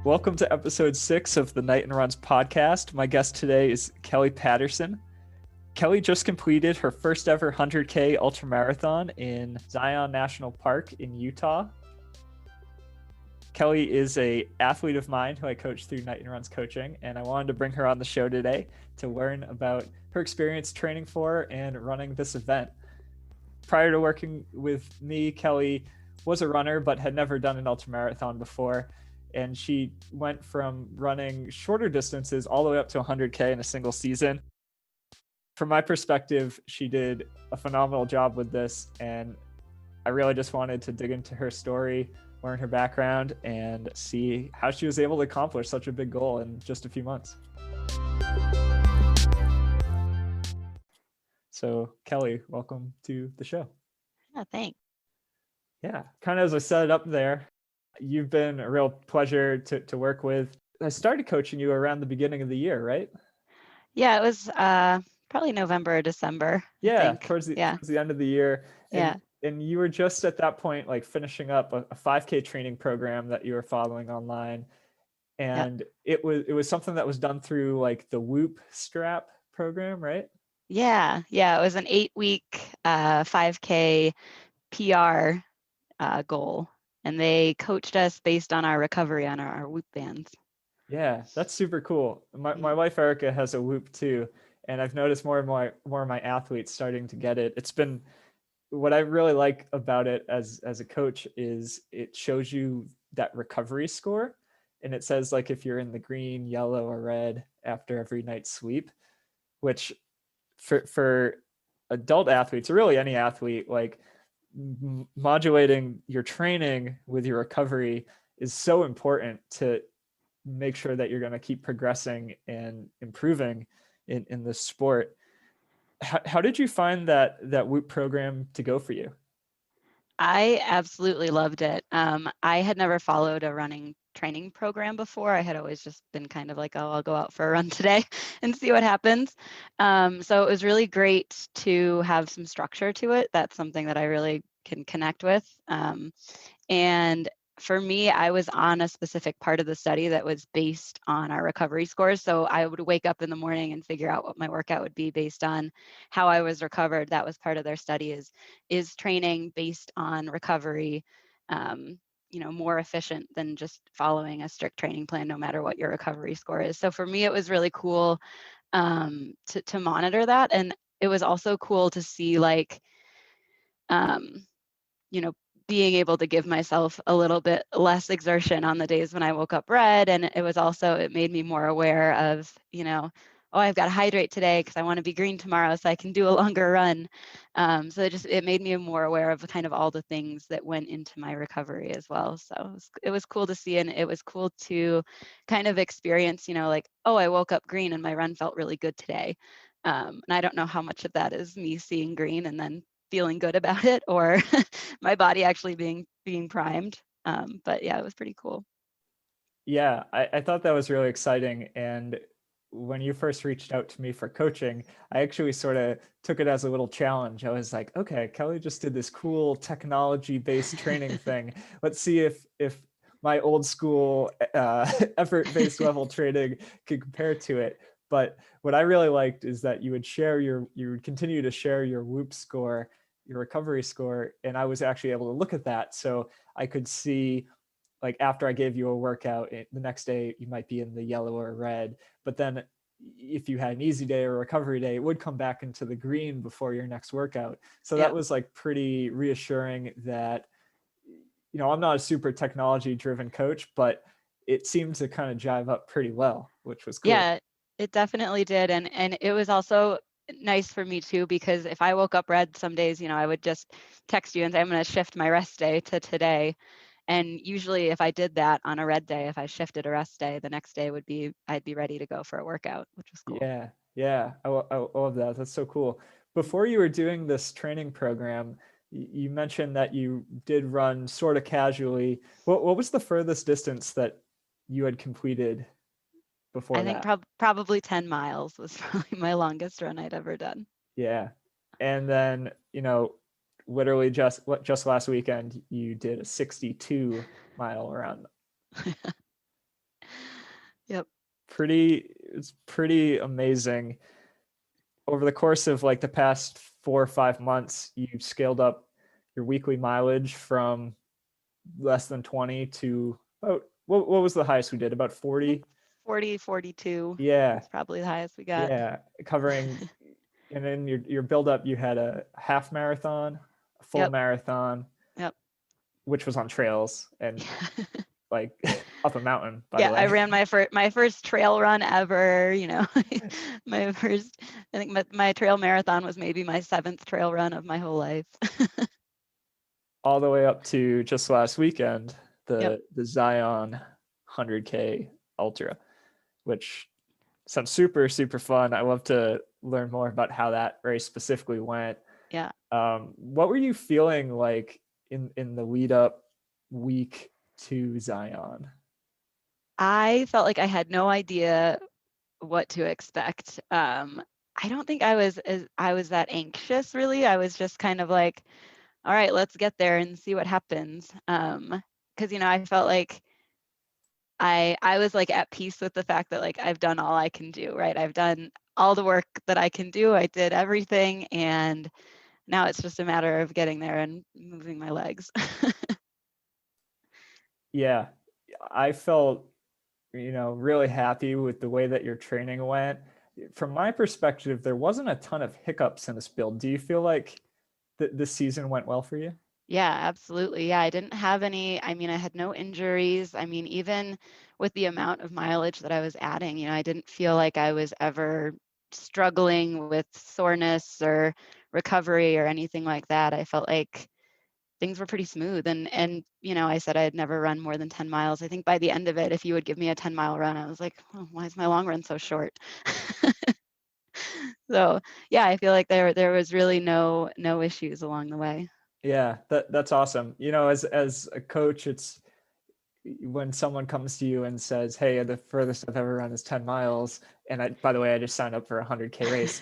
Welcome to episode 6 of the Knighton Runs podcast. My guest today is Kelly Patterson. Kelly just completed her first ever 100K ultramarathon in Zion National Park in Utah. Kelly is an athlete of mine who I coach through Knighton Runs Coaching, and I wanted to bring her on the show today to learn about her experience training for and running this event. Prior to working with me, Kelly was a runner but had never done an ultramarathon before. And she went from running shorter distances all the way up to 100K in a single season. From my perspective, she did a phenomenal job with this. And I really just wanted to dig into her story, learn her background, and see how she was able to accomplish such a big goal in just a few months. So Kelly, welcome to the show. Oh, thanks. Yeah, kind of as I set it up there, you've been a real pleasure to work with. I started coaching you around the beginning of the year, right? Yeah, it was probably November or December, I Yeah, think. towards the end of the year. Yeah. And you were just at that point, like finishing up a 5K training program that you were following online. And it was something that was done through like the Whoop strap program, right? Yeah. It was an 8-week 5K PR goal. And they coached us based on our recovery on our Whoop bands. Yeah, that's super cool. My wife Erica has a Whoop too, and I've noticed more and more of my athletes starting to get it. It's been what I really like about it as a coach is it shows you that recovery score, and it says like if you're in the green, yellow, or red after every night sweep, which for adult athletes or really any athlete, like modulating your training with your recovery is so important to make sure that you're going to keep progressing and improving in this sport. How did you find that Whoop program to go for you? I absolutely loved it. I had never followed a running training program before. I had always just been kind of like, oh, I'll go out for a run today and see what happens. So it was really great to have some structure to it. That's something that I really can connect with. And for me, I was on a specific part of the study that was based on our recovery scores. So I would wake up in the morning and figure out what my workout would be based on how I was recovered. That was part of their study is training based on recovery, more efficient than just following a strict training plan, no matter what your recovery score is. So for me, it was really cool to monitor that. And it was also cool to see like, being able to give myself a little bit less exertion on the days when I woke up red. And it made me more aware of, oh, I've got to hydrate today because I want to be green tomorrow so I can do a longer run. So it made me more aware of kind of all the things that went into my recovery as well. So it was cool to see, and it was cool to kind of experience, like, oh, I woke up green and my run felt really good today. And I don't know how much of that is me seeing green and then feeling good about it, or my body actually being primed. But yeah, it was pretty cool. Yeah, I thought that was really exciting. And when you first reached out to me for coaching, I actually sort of took it as a little challenge. I was like, okay, Kelly just did this cool technology-based training thing. Let's see if my old school effort-based level training could compare to it. But what I really liked is that you would continue to share your Whoop score, your recovery score, and I was actually able to look at that. So I could see, like, after I gave you a workout, the next day you might be in the yellow or red, but then if you had an easy day or a recovery day, it would come back into the green before your next workout. So that was like pretty reassuring that, I'm not a super technology driven coach, but it seemed to kind of jive up pretty well, which was cool. Yeah, it definitely did. And it was also nice for me too, because if I woke up red some days, I would just text you and say, I'm going to shift my rest day to today. And usually if I did that on a red day, if I shifted a rest day, the next day I'd be ready to go for a workout, which was cool. Yeah. I love that. That's so cool. Before you were doing this training program, you mentioned that you did run sort of casually. What was the furthest distance that you had completed before that? I think probably 10 miles was probably my longest run I'd ever done. Yeah. And then, literally just last weekend, you did a 62-mile run. Yep. It's pretty amazing. Over the course of like the past 4 or 5 months, you've scaled up your weekly mileage from less than 20 to about, what was the highest we did? About I think 40? 40, 42 Yeah. is probably the highest we got. Yeah. Covering, and then your build up, you had a half marathon, a full Yep. marathon, Yep. which was on trails and like up a mountain, by the Yeah, I way. ran my first trail run ever, you know. My first, I think my trail marathon was maybe my 7th trail run of my whole life. All the way up to just last weekend, Yep. the Zion 100K Ultra, which sounds super, super fun. I love to learn more about how that race specifically went. Yeah. What were you feeling like in the lead up week to Zion? I felt like I had no idea what to expect. I don't think I was that anxious really. I was just kind of like, all right, let's get there and see what happens. Because you know, I felt like I was like at peace with the fact that like I've done all I can do, right? I've done all the work that I can do. I did everything, and now it's just a matter of getting there and moving my legs. Yeah, I felt, really happy with the way that your training went. From my perspective, there wasn't a ton of hiccups in this build. Do you feel like the season went well for you? Yeah, absolutely. Yeah, I didn't have any, I mean, I had no injuries. I mean, even with the amount of mileage that I was adding, you know, I didn't feel like I was ever struggling with soreness or recovery or anything like that. I felt like things were pretty smooth, and you know, I said I had never run more than 10 miles. I think by the end of it, if you would give me a 10-mile run, I was like, oh, why is my long run so short? So, yeah, I feel like there was really no issues along the way. Yeah, that's awesome. As a coach, it's when someone comes to you and says, "Hey, the furthest I've ever run is 10 miles," and by the way, I just signed up for a 100K race.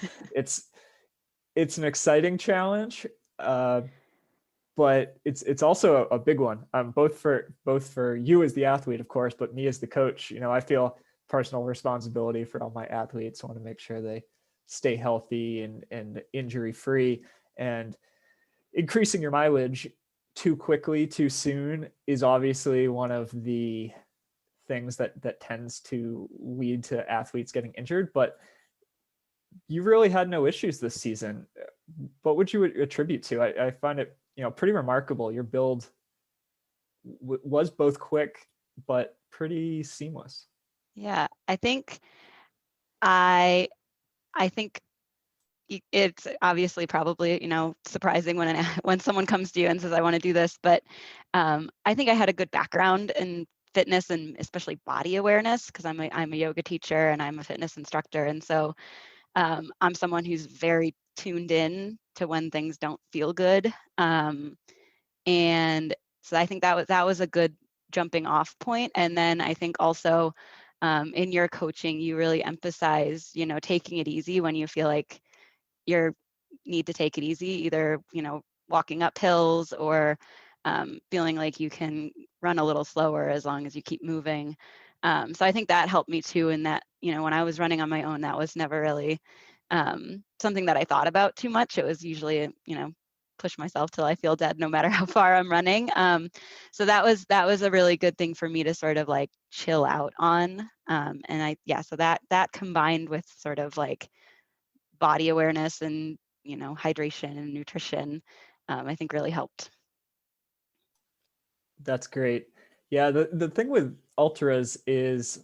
It's an exciting challenge, but it's also a big one. Both for you as the athlete, of course, but me as the coach. I feel personal responsibility for all my athletes. I want to make sure they stay healthy and injury free. And increasing your mileage too quickly, too soon is obviously one of the things that tends to lead to athletes getting injured. But you really had no issues this season. What would you attribute to? I find it pretty remarkable. Your build was both quick but pretty seamless. Yeah, I I think it's obviously probably, you know, surprising when when someone comes to you and says I want to do this, but I think I had a good background in fitness and especially body awareness because I'm a yoga teacher and I'm a fitness instructor, and so I'm someone who's very tuned in to when things don't feel good. And so I think that was a good jumping off point. And then I think also in your coaching, you really emphasize, you know, taking it easy when you feel like you need to take it easy, either, you know, walking up hills or feeling like you can run a little slower as long as you keep moving. So I think that helped me too. In that, you know, when I was running on my own, that was never really something that I thought about too much. It was usually, you know, push myself till I feel dead, no matter how far I'm running. So that was a really good thing for me to sort of like chill out on. So that combined with sort of like body awareness and, you know, hydration and nutrition, I think really helped. That's great. Yeah, the thing with ultras is,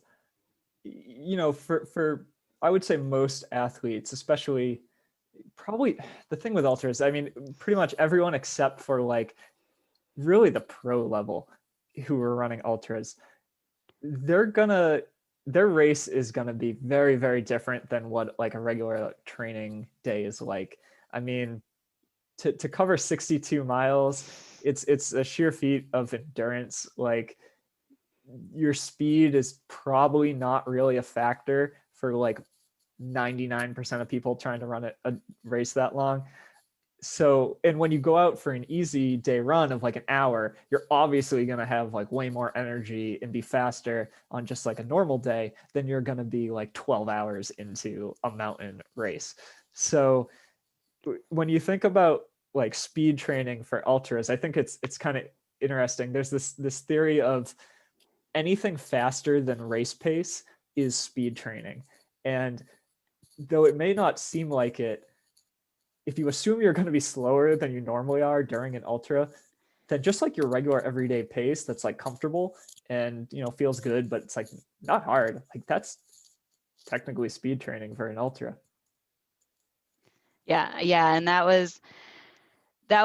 for I would say most athletes, especially, probably the thing with ultras, I mean, pretty much everyone except for like really the pro level who are running ultras, they're gonna their race is gonna be very, very different than what like a regular training day is like. I mean, to cover 62 miles, it's a sheer feat of endurance. Like, your speed is probably not really a factor for like 99% of people trying to run a race that long. So, and when you go out for an easy day run of like an hour, you're obviously going to have like way more energy and be faster on just like a normal day than you're going to be like 12 hours into a mountain race. So when you think about like speed training for ultras, I think it's kind of interesting. There's this theory of anything faster than race pace is speed training. And though it may not seem like it, if you assume you're going to be slower than you normally are during an ultra, then just like your regular everyday pace that's like comfortable and feels good, but it's like not hard, like that's technically speed training for an ultra. Yeah, and that was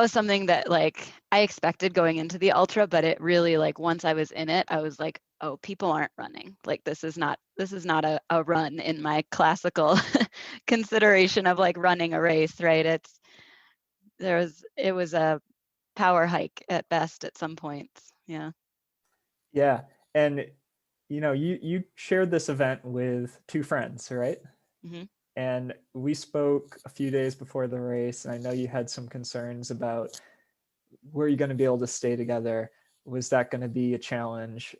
something that like I expected going into the ultra, but it really, like, once I was in it, I was like, oh, people aren't running. Like, this is not a run in my classical consideration of like running a race, right? It was a power hike at best at some points. Yeah. Yeah. And you shared this event with two friends, right? Hmm. And we spoke a few days before the race, and I know you had some concerns about, were you going to be able to stay together? Was that going to be a challenge?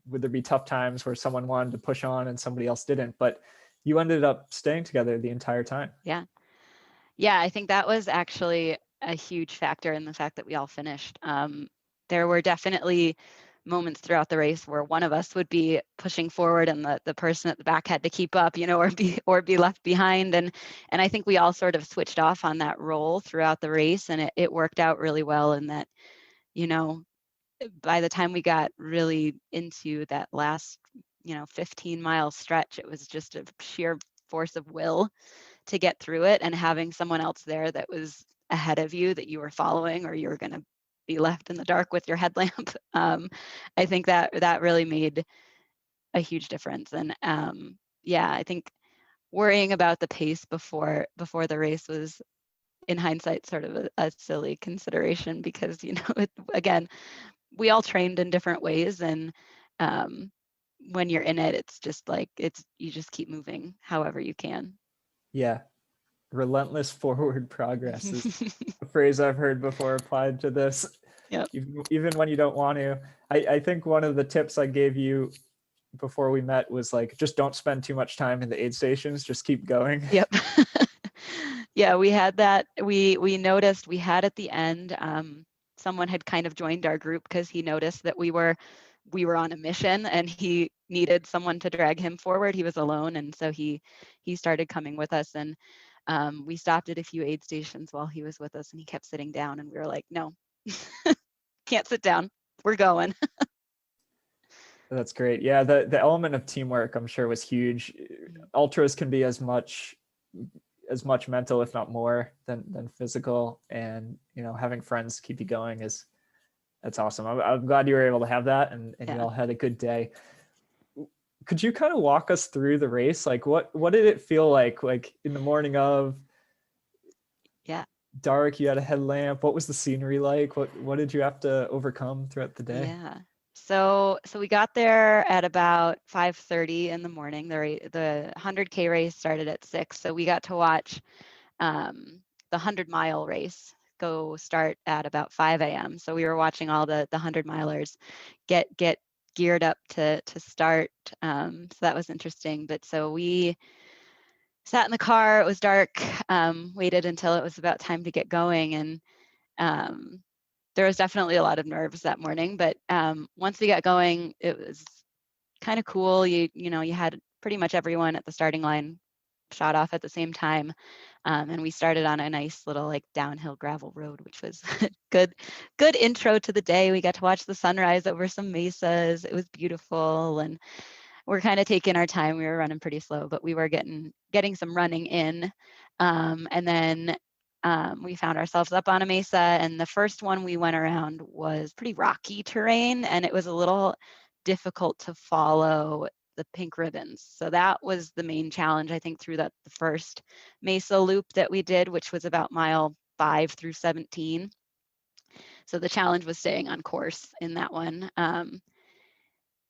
Would there be tough times where someone wanted to push on and somebody else didn't? But you ended up staying together the entire time. Yeah, I think that was actually a huge factor in the fact that we all finished. There were definitely moments throughout the race where one of us would be pushing forward and the person at the back had to keep up, or be left behind. And I think we all sort of switched off on that role throughout the race, and it worked out really well in that, you know, by the time we got really into that last, 15-mile stretch, it was just a sheer force of will to get through it, and having someone else there that was ahead of you that you were following, or you were going to be left in the dark with your headlamp. I think that really made a huge difference. And yeah, I think worrying about the pace before the race was, in hindsight, sort of a silly consideration, because again, we all trained in different ways, and um, when you're in it, it's just like you just keep moving however you can. Yeah. Relentless forward progress is a phrase I've heard before applied to this. Yep. Even when you don't want to. I think one of the tips I gave you before we met was like, just don't spend too much time in the aid stations, just keep going. Yep. Yeah, we had that. We noticed we had at the end, someone had kind of joined our group because he noticed that we were on a mission and he needed someone to drag him forward. He was alone, and so he started coming with us, and we stopped at a few aid stations while he was with us, and he kept sitting down, and we were like, no, can't sit down. We're going. That's great. Yeah, the element of teamwork, I'm sure, was huge. Ultras can be as much mental, if not more, than physical, and having friends keep you going that's awesome. I'm glad you were able to have that, and Yeah. you all had a good day. Could you kind of walk us through the race? Like, what did it feel like in the morning of? Yeah. Dark, you had a headlamp. What was the scenery like? What did you have to overcome throughout the day? Yeah. So we got there at about 5:30 in the morning. The 100K race started at 6, so we got to watch the 100-mile race go start at about 5 a.m. So we were watching all the 100-milers get geared up to start. So that was interesting. But so we sat in the car. It was dark. Waited until it was about time to get going, and there was definitely a lot of nerves that morning. But once we got going, it was kind of cool. You had pretty much everyone at the starting line shot off at the same time. And we started on a nice little like downhill gravel road, which was good intro to the day. We got to watch the sunrise over some mesas. It was beautiful, and we're kind of taking our time. We were running pretty slow, but we were getting some running in. And then we found ourselves up on a mesa, and the first one we went around was pretty rocky terrain, and it was a little difficult to follow the pink ribbons. So that was the main challenge, I think, through the first mesa loop that we did, which was about mile 5 through 17. So the challenge was staying on course in that one.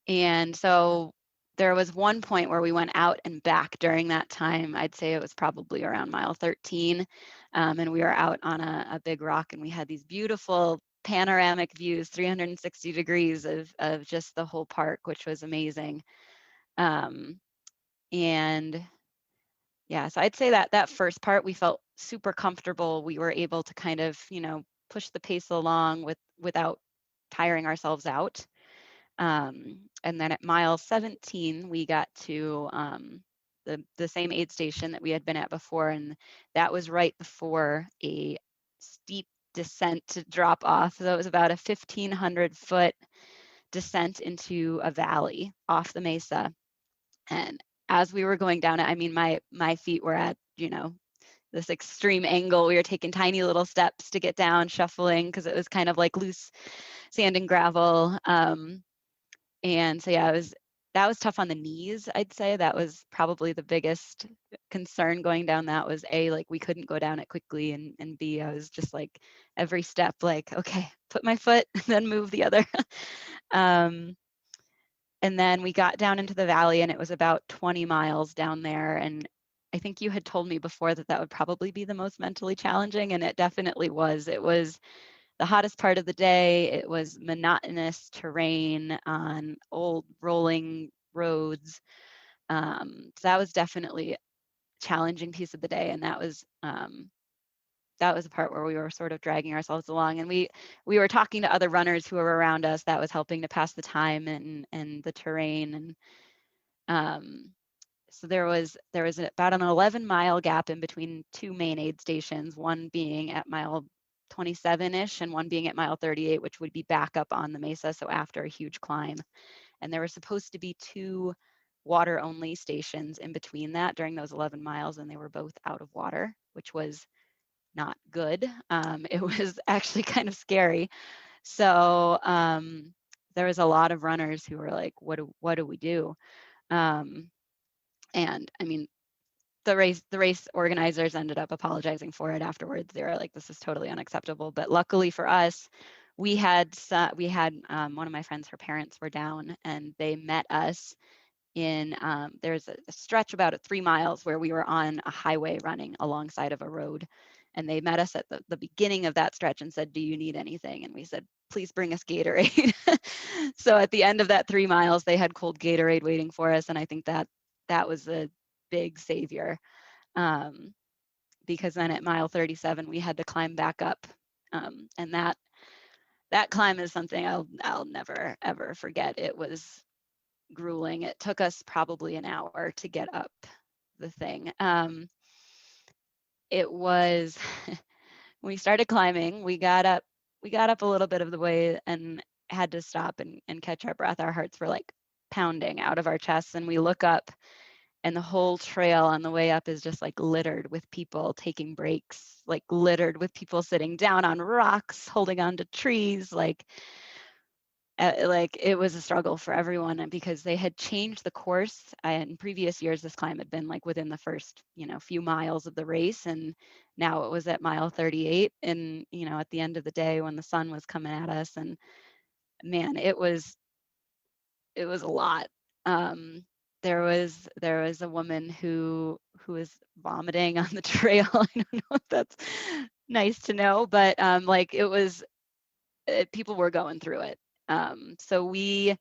And so there was one point where we went out and back during that time. I'd say it was probably around mile 13. And we were out on a big rock, and we had these beautiful panoramic views, 360 degrees of just the whole park, which was amazing. And yeah, so I'd say that that first part, we felt super comfortable. We were able to kind of, push the pace along without tiring ourselves out. And then at mile 17, we got to the same aid station that we had been at before, and that was right before a steep descent to drop off. So it was about a 1,500-foot descent into a valley off the mesa. And as we were going down it, I mean, my feet were at, this extreme angle. We were taking tiny little steps to get down, shuffling, because it was kind of like loose sand and gravel. And so, yeah, that was tough on the knees. I'd say that was probably the biggest concern going down. That was A, like we couldn't go down it quickly, and B, I was just like every step, like, okay, put my foot, then move the other. And then we got down into the valley, and it was about 20 miles down there. And I think you had told me before that that would probably be the most mentally challenging, and it definitely was. It was the hottest part of the day. It was monotonous terrain on old rolling roads. So that was definitely a challenging piece of the day, and that was a part where we were sort of dragging ourselves along. And we were talking to other runners who were around us. That was helping to pass the time and the terrain. And so there was about an 11-mile gap in between two main aid stations, one being at mile 27-ish and one being at mile 38, which would be back up on the mesa, so after a huge climb. And there were supposed to be two water only stations in between that during those 11 miles, and they were both out of water, which was not good. It was actually kind of scary. So there was a lot of runners who were like, what do we do? And I mean, the race organizers ended up apologizing for it afterwards. They were like, this is totally unacceptable. But luckily for us, we had one of my friends, her parents were down, and they met us in there's a stretch about at 3 miles where we were on a highway running alongside of a road. And they met us at the beginning of that stretch and said, do you need anything? And we said, please bring us Gatorade. So at the end of that 3 miles, they had cold Gatorade waiting for us. And I think that was a big savior, because then at mile 37, we had to climb back up. And that climb is something I'll never, ever forget. It was grueling. It took us probably an hour to get up the thing. It was when we started climbing, we got up a little bit of the way and had to stop and catch our breath. Our hearts were like pounding out of our chests, and we look up, and the whole trail on the way up is just like littered with people taking breaks, like littered with people sitting down on rocks, holding on to trees, like it was a struggle for everyone, because they had changed the course. In previous years, this climb had been like within the first, few miles of the race, and now it was at mile 38. And at the end of the day, when the sun was coming at us, and man, it was a lot. There was a woman who was vomiting on the trail. I don't know if that's nice to know, but like people were going through it. So we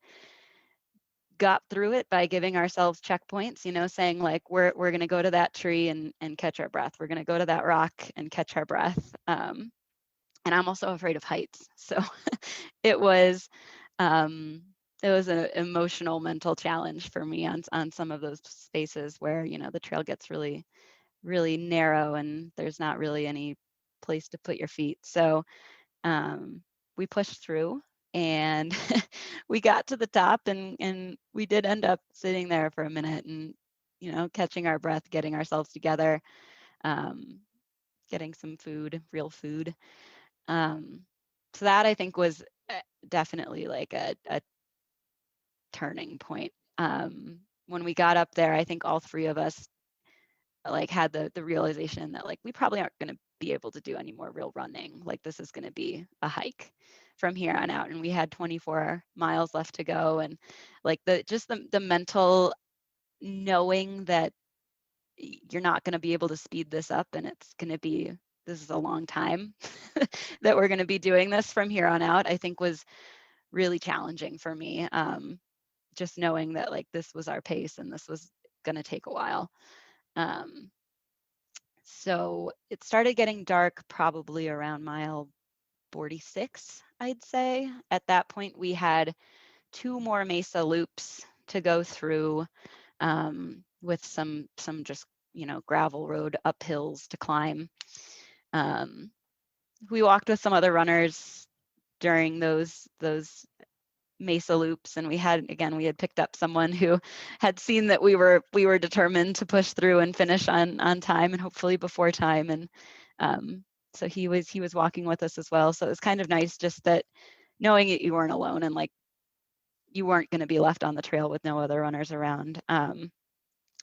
got through it by giving ourselves checkpoints, saying like, we're going to go to that tree and catch our breath. We're going to go to that rock and catch our breath. And I'm also afraid of heights. So it was an emotional, mental challenge for me on some of those spaces where, the trail gets really, really narrow and there's not really any place to put your feet. So we pushed through, and we got to the top, and we did end up sitting there for a minute and, catching our breath, getting ourselves together, getting some food, real food. So that, I think, was definitely like a turning point. When we got up there, I think all three of us like had the realization that like we probably aren't going to be able to do any more real running. Like this is going to be a hike from here on out. And we had 24 miles left to go. And like the mental knowing that you're not going to be able to speed this up, and it's going to be, this is a long time that we're going to be doing this from here on out, I think was really challenging for me. Just knowing that like this was our pace and this was going to take a while. So it started getting dark probably around mile 46, I'd say. At that point, we had 2 more mesa loops to go through, with some just, gravel road uphills to climb. We walked with some other runners during those mesa loops, and we had picked up someone who had seen that we were determined to push through and finish on time, and hopefully before time. And so he was walking with us as well. So it was kind of nice just that knowing that you weren't alone, and like you weren't going to be left on the trail with no other runners around.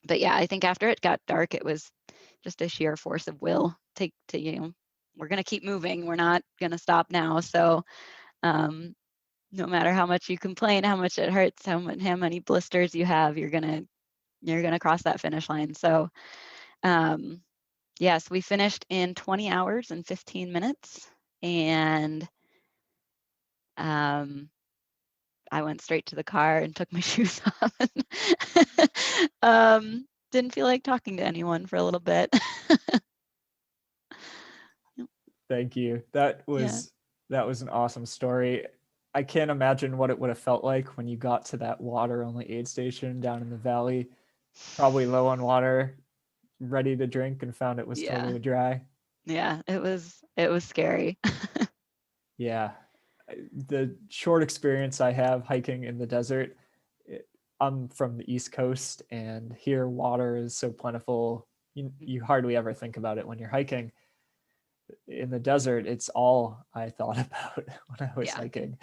But yeah, I think after it got dark, it was just a sheer force of will to we're going to keep moving. We're not going to stop now. So no matter how much you complain, how much it hurts, how many blisters you have, you're gonna cross that finish line. So yes, we finished in 20 hours and 15 minutes, and I went straight to the car and took my shoes off. Didn't feel like talking to anyone for a little bit. Thank you. That was an awesome story. I can't imagine what it would have felt like when you got to that water-only aid station down in the valley, probably low on water, ready to drink, and found it was totally dry. Yeah, it was scary. Yeah. The short experience I have hiking in the desert, I'm from the East Coast, and here water is so plentiful. You hardly ever think about it when you're hiking. In the desert, it's all I thought about when I was hiking.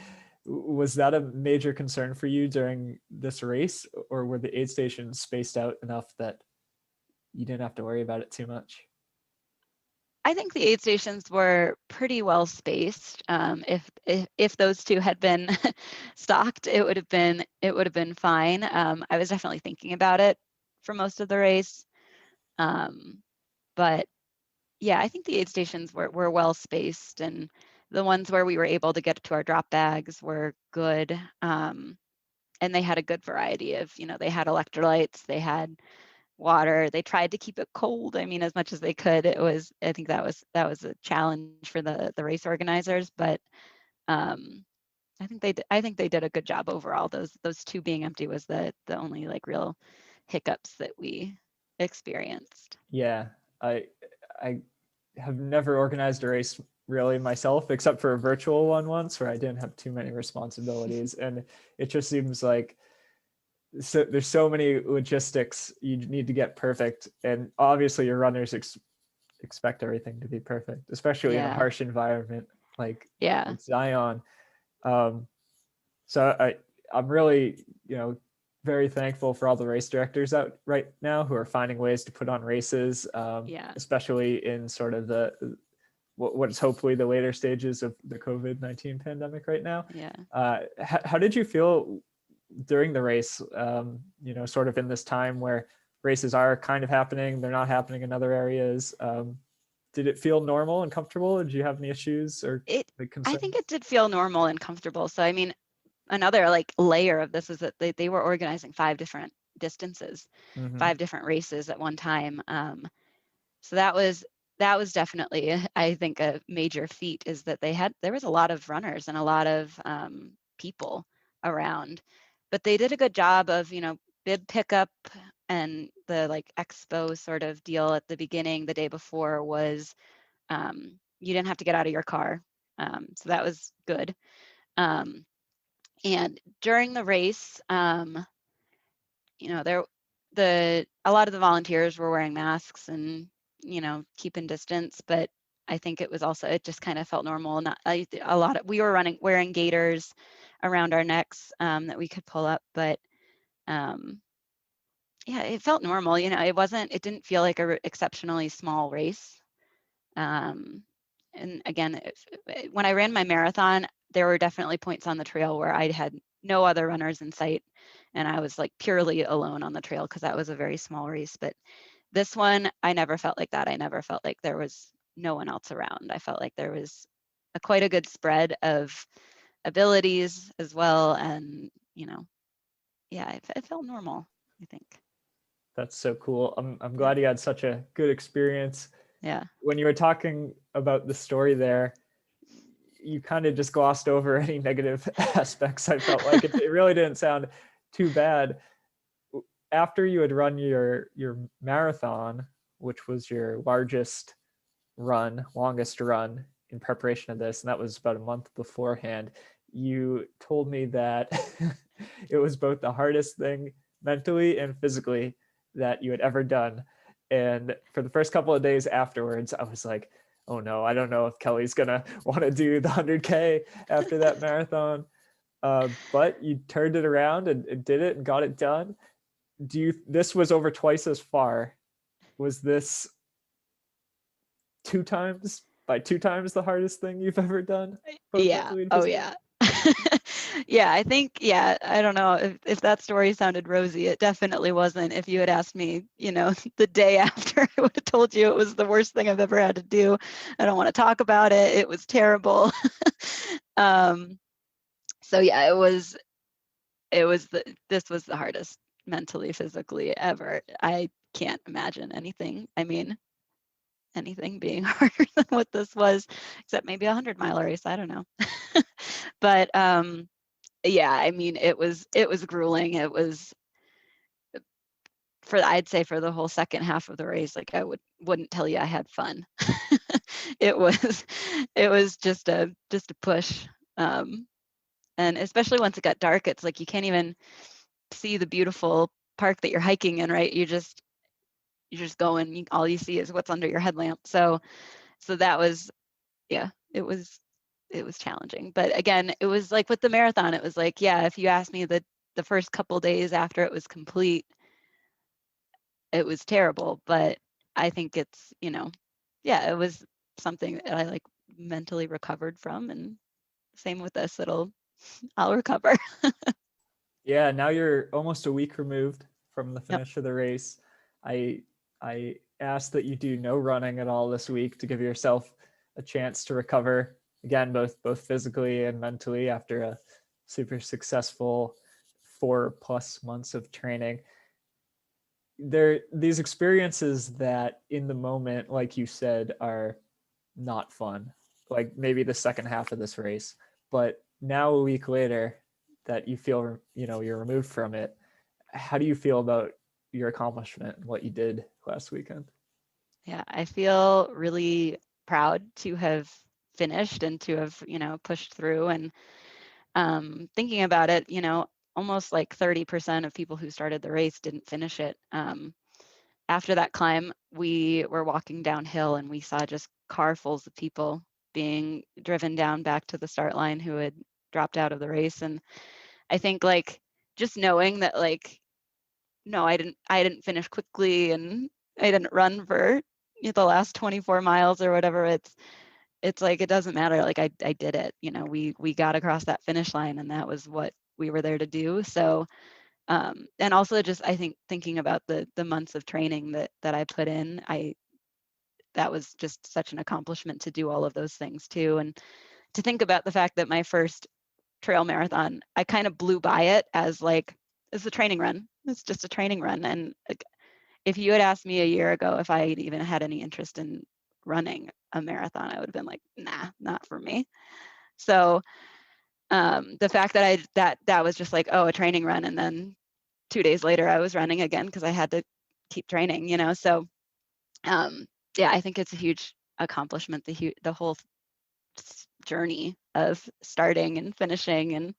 Was that a major concern for you during this race, or were the aid stations spaced out enough that you didn't have to worry about it too much? I think the aid stations were pretty well spaced. If those two had been stocked, it would have been fine. I was definitely thinking about it for most of the race, but yeah, I think the aid stations were well spaced, and the ones where we were able to get to our drop bags were good. And they had a good variety of, they had electrolytes, they had water. They tried to keep it cold, I mean, as much as they could. I think that was a challenge for the race organizers, but I think they did a good job overall. Those two being empty was the only like real hiccups that we experienced. Yeah, I have never organized a race really myself, except for a virtual one once where I didn't have too many responsibilities, and it just seems like there's so many logistics you need to get perfect, and obviously your runners expect everything to be perfect, especially in a harsh environment like Zion. So I'm really very thankful for all the race directors out right now who are finding ways to put on races, especially in sort of what is hopefully the later stages of the COVID-19 pandemic right now. How did you feel during the race, sort of in this time where races are kind of happening, they're not happening in other areas? Did it feel normal and comfortable? Did you have any issues or concerns? I think it did feel normal and comfortable. So, I mean, another like layer of this is that they were organizing 5 different distances, 5 different races at one time. So that was definitely, I think, a major feat, is that there was a lot of runners and a lot of people around, but they did a good job of, bib pickup, and the like expo sort of deal at the beginning the day before was you didn't have to get out of your car. So that was good. And during the race, a lot of the volunteers were wearing masks and, keeping distance, but I think it just kind of felt normal. We were wearing gaiters around our necks that we could pull up, but yeah, it felt normal. It didn't feel like a exceptionally small race. And again, when I ran my marathon, there were definitely points on the trail where I had no other runners in sight, and I was like purely alone on the trail because that was a very small race. But this one, I never felt like that. I never felt like there was no one else around. I felt like there was quite a good spread of abilities as well. And, yeah, it felt normal, I think. That's so cool. I'm Yeah. glad you had such a good experience. Yeah. When you were talking about the story there, you kind of just glossed over any negative aspects. I felt like it really didn't sound too bad. After you had run your marathon, which was your longest run in preparation of this, and that was about a month beforehand, you told me that it was both the hardest thing mentally and physically that you had ever done. And for the first couple of days afterwards, I was like, oh no, I don't know if Kelly's gonna want to do the 100K after that marathon. But you turned it around and did it and got it done. This was over twice as far. Was this two times the hardest thing you've ever done, both Yeah. mentally and Oh, physically? yeah. Yeah, I think, yeah, I don't know if that story sounded rosy. It definitely wasn't. If you had asked me, the day after, I would have told you it was the worst thing I've ever had to do. I don't want to talk about it. It was terrible. So yeah, this was the hardest mentally, physically ever. I can't imagine anything. I mean, anything being harder than what this was, except maybe 100-mile race. I don't know. But yeah, I mean, it was grueling. It was I'd say for the whole second half of the race, like I wouldn't tell you I had fun. It was just a push. And especially once it got dark, it's like you can't even see the beautiful park that you're hiking in, right? You're just going, all you see is what's under your headlamp. So that was, yeah, it was challenging. But again, it was like with the marathon, it was like, yeah, if you asked me the first couple days after it was complete, it was terrible. But I think it's, yeah, it was something that I like mentally recovered from. And same with this, I'll recover. Yeah, now you're almost a week removed from the Yep. finish of the race. I asked that you do no running at all this week to give yourself a chance to recover again, both physically and mentally after a super successful 4+ months of training. These experiences that in the moment, like you said, are not fun, like maybe the second half of this race, but now a week later that you feel you're removed from it, how do you feel about your accomplishment and what you did last weekend? Yeah, I feel really proud to have finished and to have, pushed through. And thinking about it, almost like 30% of people who started the race didn't finish it. After that climb, we were walking downhill and we saw just carfuls of people being driven down back to the start line who had dropped out of the race. And I think like just knowing that like, no, I didn't finish quickly and I didn't run for the last 24 miles or whatever. It's like it doesn't matter. Like I did it. We got across that finish line and that was what we were there to do. So and also just I think thinking about the months of training that I put in, that was just such an accomplishment to do all of those things too. And to think about the fact that my first trail marathon, I kind of blew by it as like it's a training run. It's just a training run. And like, if you had asked me a year ago if I even had any interest in running a marathon, I would have been like, nah, not for me. So the fact that that was just like, oh, a training run, and then 2 days later I was running again because I had to keep training, So yeah, I think it's a huge accomplishment, the whole journey of starting and finishing, and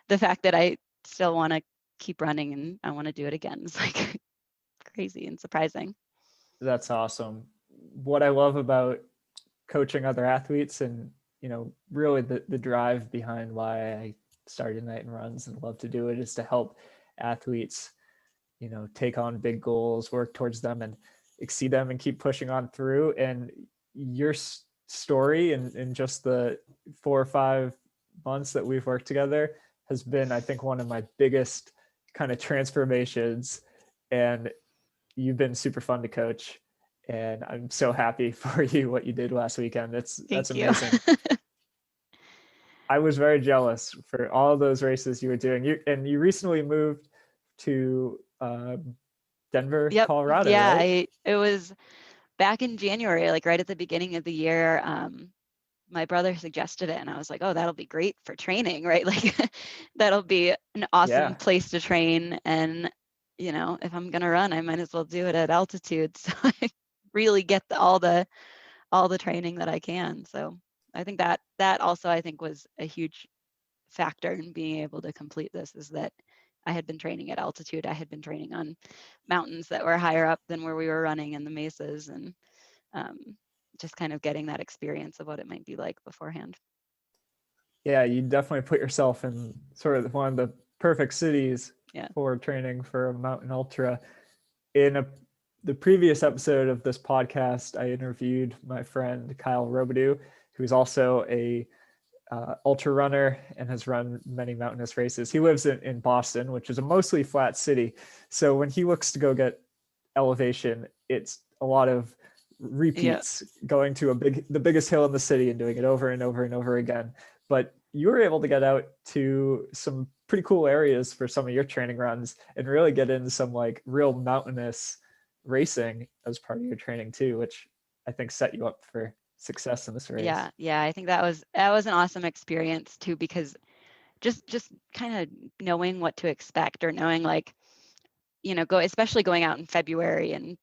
the fact that I still want to keep running and I want to do it again is like crazy and surprising. That's awesome. What I love about coaching other athletes and really the drive behind why I started Knighton Runs and love to do it is to help athletes take on big goals, work towards them and exceed them and keep pushing on through. And your story in just the 4 or 5 months that we've worked together has been, I think, one of my biggest kind of transformations. And you've been super fun to coach. And I'm so happy for you, what you did last weekend. That's Thank you. amazing. I was very jealous for all those races you were doing. You recently moved to Denver, Yep. Colorado, Yeah, right? it was back in January, like right at the beginning of the year. My brother suggested it and I was like, oh, that'll be great for training, right? Like that'll be an awesome Yeah. place to train. And, you know, if I'm going to run, I might as well do it at altitude. So I really get all the training that I can. So I think that also, I think, was a huge factor in being able to complete this, is that I had been training at altitude. I had been training on mountains that were higher up than where we were running in the mesas, and um, just kind of getting that experience of what it might be like beforehand. Yeah, you definitely put yourself in sort of one of the perfect cities Yeah. for training for a mountain ultra. The previous episode of this podcast, I interviewed my friend Kyle Robidoux, who's also a ultra runner and has run many mountainous races. He lives in Boston, which is a mostly flat city. So when he looks to go get elevation, it's a lot of Yeah. repeats, going to the biggest hill in the city and doing it over and over and over again. But you were able to get out to some pretty cool areas for some of your training runs and really get into some like real mountainous racing as part of your training too, which I think set you up for success in this race. Yeah. I think that was an awesome experience too, because just kind of knowing what to expect, or knowing, like, you know, especially going out in February and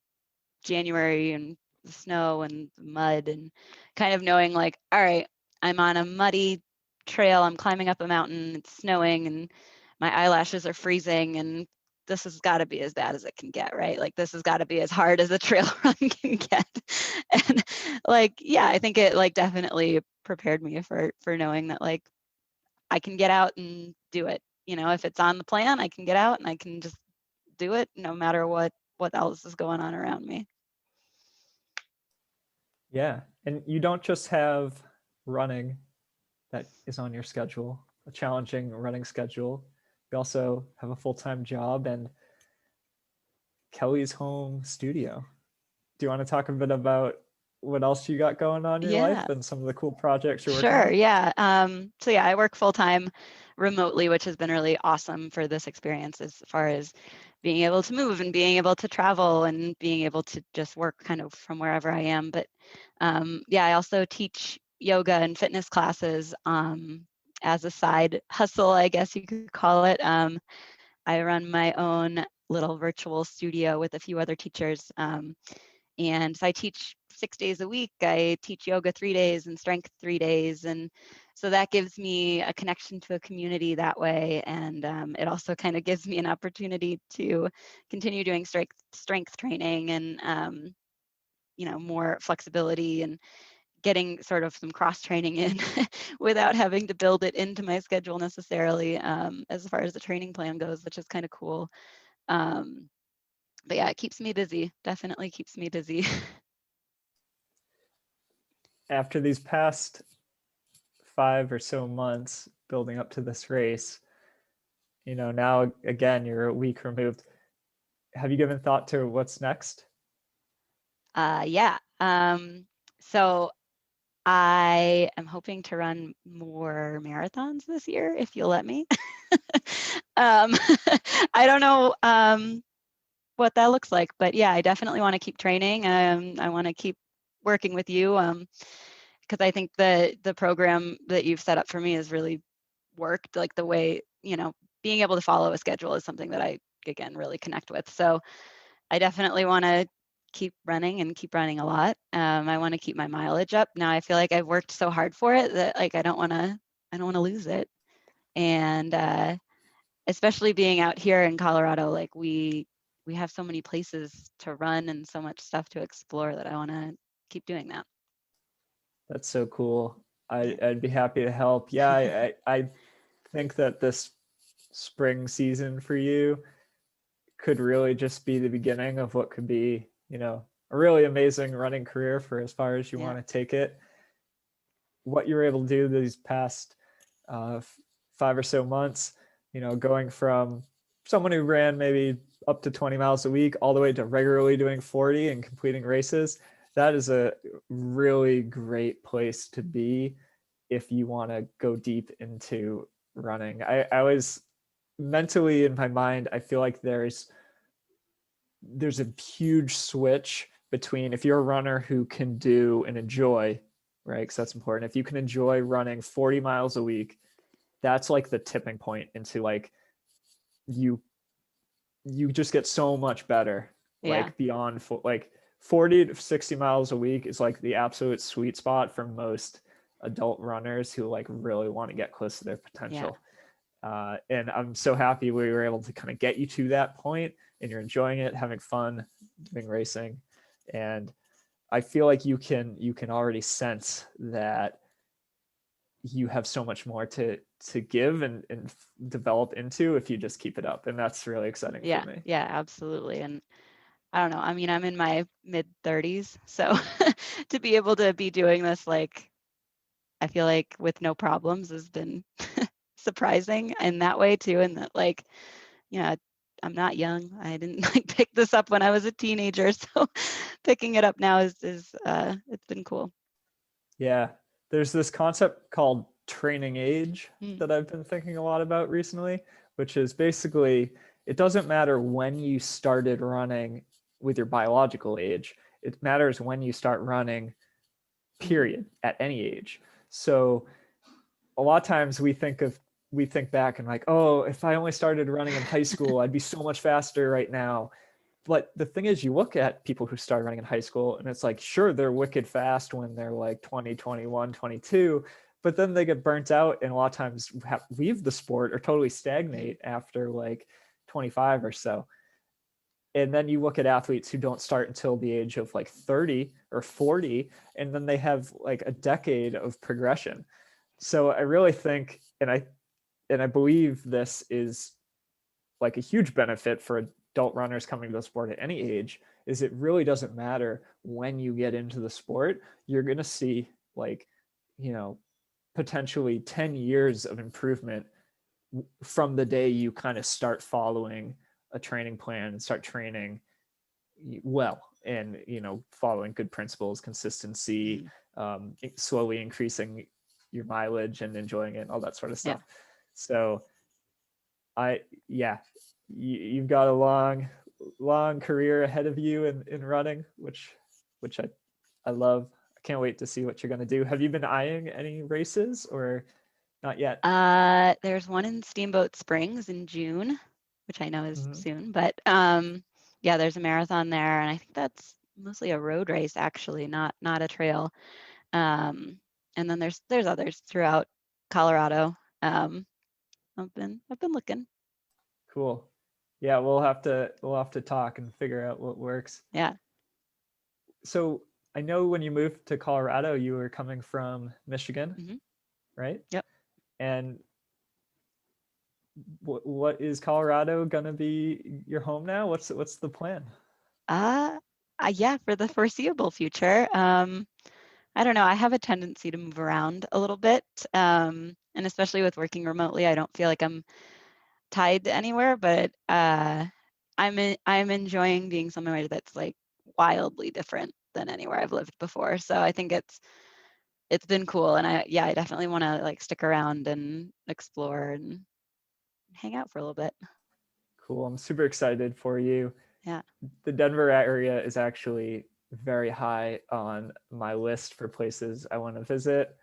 January and the snow and the mud, and kind of knowing, like, all right, I'm on a muddy trail, I'm climbing up a mountain, it's snowing and my eyelashes are freezing, and this has got to be as bad as it can get, right? Like this has got to be as hard as a trail run can get. And like, yeah, I think it like definitely prepared me for knowing that, like, I can get out and do it. You know, if it's on the plan, I can get out and I can just do it no matter what else is going on around me. Yeah. And you don't just have running that is on your schedule, a challenging running schedule. You also have a full-time job and Kelly's home studio. Do you want to talk a bit about what else you got going on in your Yeah. life and some of the cool projects you're working Sure. on? Yeah. So yeah, I work full time remotely, which has been really awesome for this experience, as far as being able to move and being able to travel and being able to just work kind of from wherever I am. But yeah, I also teach yoga and fitness classes as a side hustle, I guess you could call it. I run my own little virtual studio with a few other teachers. And so I teach 6 days a week. I teach yoga 3 days and strength 3 days. And so that gives me a connection to a community that way. And it also kind of gives me an opportunity to continue doing strength training and, you know, more flexibility and getting sort of some cross training in without having to build it into my schedule necessarily, as far as the training plan goes, which is kind of cool. Um, but yeah, it keeps me busy. Definitely keeps me busy. After these past 5 or so months building up to this race, now again, you're a week removed. Have you given thought to what's next? Yeah. So I am hoping to run more marathons this year, if you'll let me. um, I don't know what that looks like, but yeah, I definitely want to keep training. I want to keep working with you, because I think the program that you've set up for me has really worked. Like the way, you know, being able to follow a schedule is something that I, again, really connect with. So I definitely want to keep running and keep running a lot. I want to keep my mileage up. Now I feel like I've worked so hard for it that like I don't want to lose it. And especially being out here in Colorado, like we have so many places to run and so much stuff to explore that I want to keep doing that. That's so cool. Yeah. I'd be happy to help. Yeah, I think that this spring season for you could really just be the beginning of what could be, a really amazing running career for as far as you Yeah. want to take it. What you were able to do these past 5 or so months, going from someone who ran maybe up to 20 miles a week all the way to regularly doing 40 and completing races, that is a really great place to be if you want to go deep into running. I was mentally, in my mind, I feel like there's a huge switch between if you're a runner who can do and enjoy, right? Because that's important. If you can enjoy running 40 miles a week, that's like the tipping point into like you just get so much better, Yeah. like beyond like 40 to 60 miles a week is like the absolute sweet spot for most adult runners who like really want to get close to their Yeah. potential. And I'm so happy we were able to kind of get you to that point and you're enjoying it, having fun doing racing. And I feel like you can already sense that you have so much more to give and develop into if you just keep it up. And that's really exciting for Yeah. me. Yeah, absolutely. And I don't know. I mean, I'm in my mid 30s, so to be able to be doing this, like, I feel like with no problems has been surprising in that way too. And that, like, I'm not young. I didn't like pick this up when I was a teenager, so picking it up now is it's been cool. Yeah. There's this concept called training age Mm. that I've been thinking a lot about recently, which is basically it doesn't matter when you started running with your biological age. It matters when you start running, period, at any age. So a lot of times we think back and like, oh, if I only started running in high school, I'd be so much faster right now. But the thing is, you look at people who started running in high school and it's like, sure, they're wicked fast when they're like 20, 21, 22, but then they get burnt out and a lot of times leave the sport or totally stagnate after like 25 or so. And then you look at athletes who don't start until the age of like 30 or 40, and then they have like a decade of progression. So I really think, and I believe this is like a huge benefit for adult runners coming to the sport at any age, is it really doesn't matter when you get into the sport. You're going to see like, potentially 10 years of improvement from the day you kind of start following a training plan and start training well and following good principles, consistency, slowly increasing your mileage and enjoying it and all that sort of Yeah. stuff. So you've got a long career ahead of you in running, which I love. I can't wait to see what you're going to do. Have you been eyeing any races or not yet? There's one in Steamboat Springs in June, which I know is Mm-hmm. soon, but yeah, there's a marathon there, and I think that's mostly a road race actually, not a trail. And then there's others throughout Colorado. I've been looking. Cool. Yeah, we'll have to talk and figure out what works. Yeah. So I know when you moved to Colorado, you were coming from Michigan, Hmm. right? Yep. And what is Colorado gonna be your home now? What's the plan? Uh, yeah, for the foreseeable future. I don't know. I have a tendency to move around a little bit, and especially with working remotely, I don't feel like I'm tied to anywhere. But I'm enjoying being somewhere that's like wildly different than anywhere I've lived before. So I think it's been cool, and I definitely want to like stick around and explore and hang out for a little bit. Cool. I'm super excited for you. Yeah. The Denver area is actually very high on my list for places I want to visit.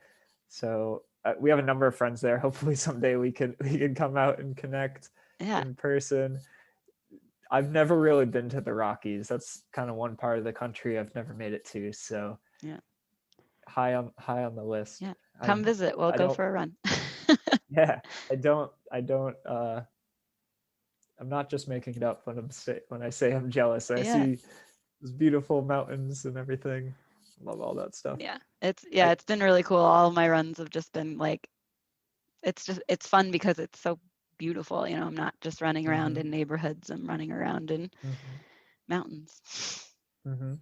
So we have a number of friends there. Hopefully someday we can come out and connect Yeah. in person. I've never really been to the Rockies. That's kind of one part of the country I've never made it to. So Yeah. high on the list. Yeah. I Come visit. We'll I go don't for a run. yeah, I don't I'm not just making it up when I say I'm jealous. I Yeah. see those beautiful mountains and everything. Love all that stuff. Yeah. I, It's been really cool. All of my runs have just been like it's fun because it's so beautiful. I'm not just running around mm-hmm, in neighborhoods. I'm running around in mm-hmm, mountains. mm-hmm.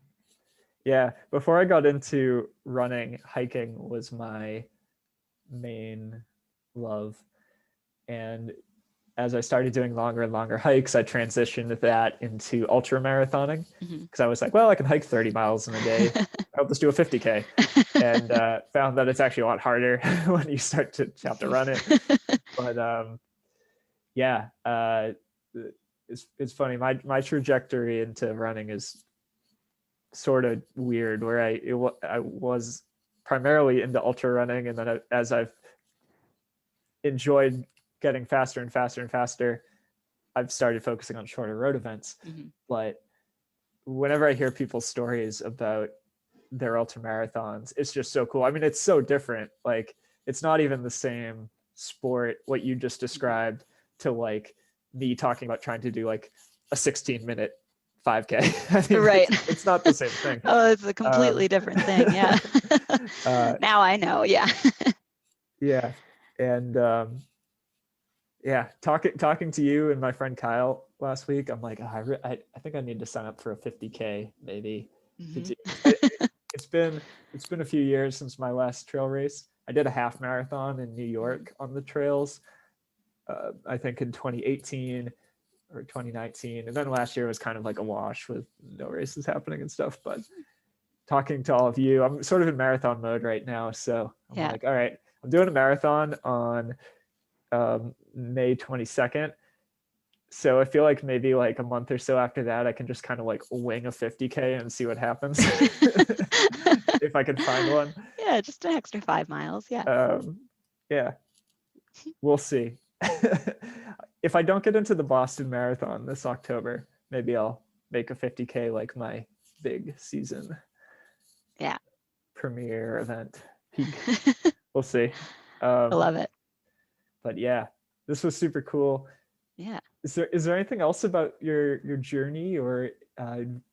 Yeah. Before I got into running, hiking was my main love. And as I started doing longer and longer hikes, I transitioned that into ultra marathoning because I was like, well, I can hike 30 miles in a day. I'll just do a 50K. And found that it's actually a lot harder when you start to have to run it. But yeah, it's funny. My trajectory into running is sort of weird, where I was primarily into ultra running, and then as I've enjoyed getting faster and faster and faster, I've started focusing on shorter road events. But whenever I hear people's stories about their ultra marathons, it's just so cool. I mean, it's so different. Like, it's not even the same sport, what you just described, to like me talking about trying to do like a 16-minute 5K. I mean, Right. It's not the same thing. Oh, it's a completely different thing. Yeah. Now I know. Yeah. Yeah. And yeah, talking to you and my friend Kyle last week, I'm like, oh, I think I need to sign up for a 50K maybe. It's been a few years since my last trail race. I did a half marathon in New York on the trails, I think in 2018 or 2019, and then last year was kind of like a wash with no races happening and stuff. But talking to all of you, I'm sort of in marathon mode right now, so I'm like, all right, I'm doing a marathon on May 22nd. So I feel like maybe like a month or so after that, I can just kind of like wing a 50K and see what happens. If I can find one. Yeah, just an extra 5 miles. Yeah. Yeah, we'll see. If I don't get into the Boston Marathon this October, maybe I'll make a 50K like my big season. Yeah. Premiere event. Peak. We'll see. I love it. But yeah, this was super cool. Yeah. Is there anything else about your journey or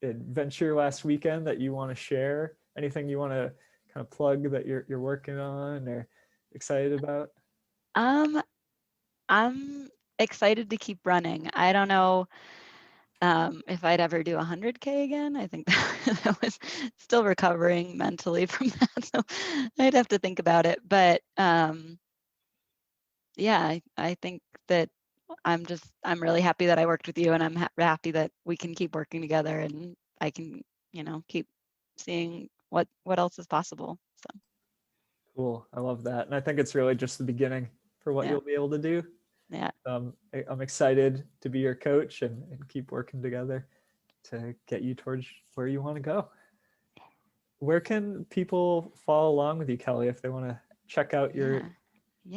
adventure last weekend that you want to share? Anything you want to kind of plug that you're working on or excited about? I'm excited to keep running. I don't know if I'd ever do 100K again. I think that was still recovering mentally from that, so I'd have to think about it. But yeah, I think that I'm really happy that I worked with you, and I'm happy that we can keep working together, and I can, keep seeing what else is possible. So Cool. I love that. And I think it's really just the beginning for what you'll be able to do. Yeah. I'm excited to be your coach and keep working together to get you towards where you want to go. Where can people follow along with you, Kelly, if they want to check out your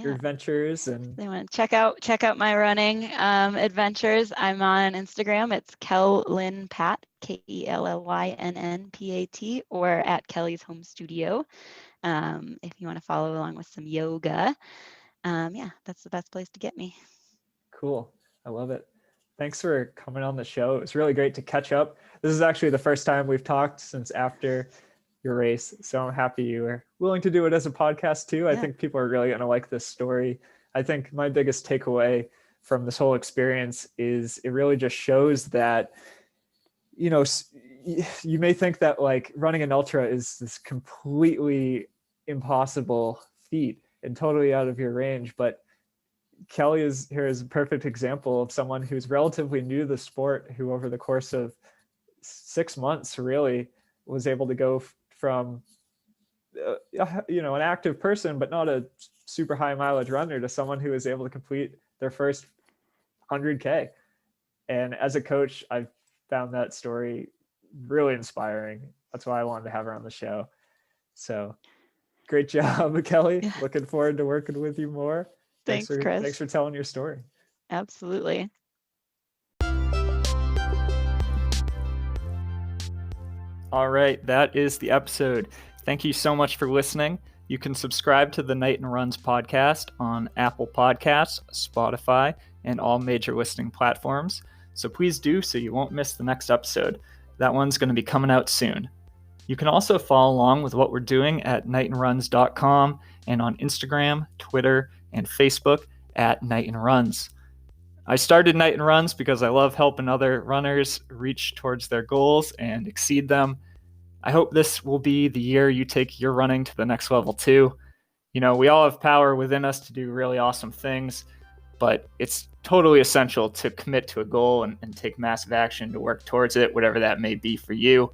adventures and they want to check out my running adventures? I'm on Instagram. It's KellynPat, KELLYNNPAT, or at Kelly's Home Studio. If you want to follow along with some yoga, that's the best place to get me. Cool. I love it. Thanks for coming on the show. It was really great to catch up. This is actually the first time we've talked since after your race, so I'm happy you were willing to do it as a podcast too. I think people are really going to like this story. I think my biggest takeaway from this whole experience is it really just shows that, you may think that like running an ultra is this completely impossible feat and totally out of your range, but Kelly is a perfect example of someone who's relatively new to the sport, who over the course of 6 months really was able to go from an active person but not a super high mileage runner to someone who is able to complete their first 100K. And as a coach, I've found that story really inspiring. That's why I wanted to have her on the show. So great job, Kelly. Looking forward to working with you more. Thanks, Chris. Thanks for telling your story. Absolutely. All right, that is the episode. Thank you so much for listening. You can subscribe to the Knighton Runs podcast on Apple Podcasts, Spotify, and all major listening platforms. So please do, so you won't miss the next episode. That one's going to be coming out soon. You can also follow along with what we're doing at KnightonRuns.com and on Instagram, Twitter, and Facebook at Knighton Runs. I started Knighton Runs because I love helping other runners reach towards their goals and exceed them. I hope this will be the year you take your running to the next level too. We all have power within us to do really awesome things, but it's totally essential to commit to a goal and take massive action to work towards it, whatever that may be for you.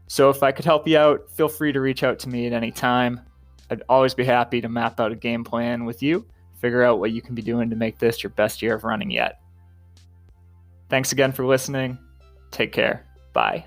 So if I could help you out, feel free to reach out to me at any time. I'd always be happy to map out a game plan with you, figure out what you can be doing to make this your best year of running yet. Thanks again for listening. Take care. Bye.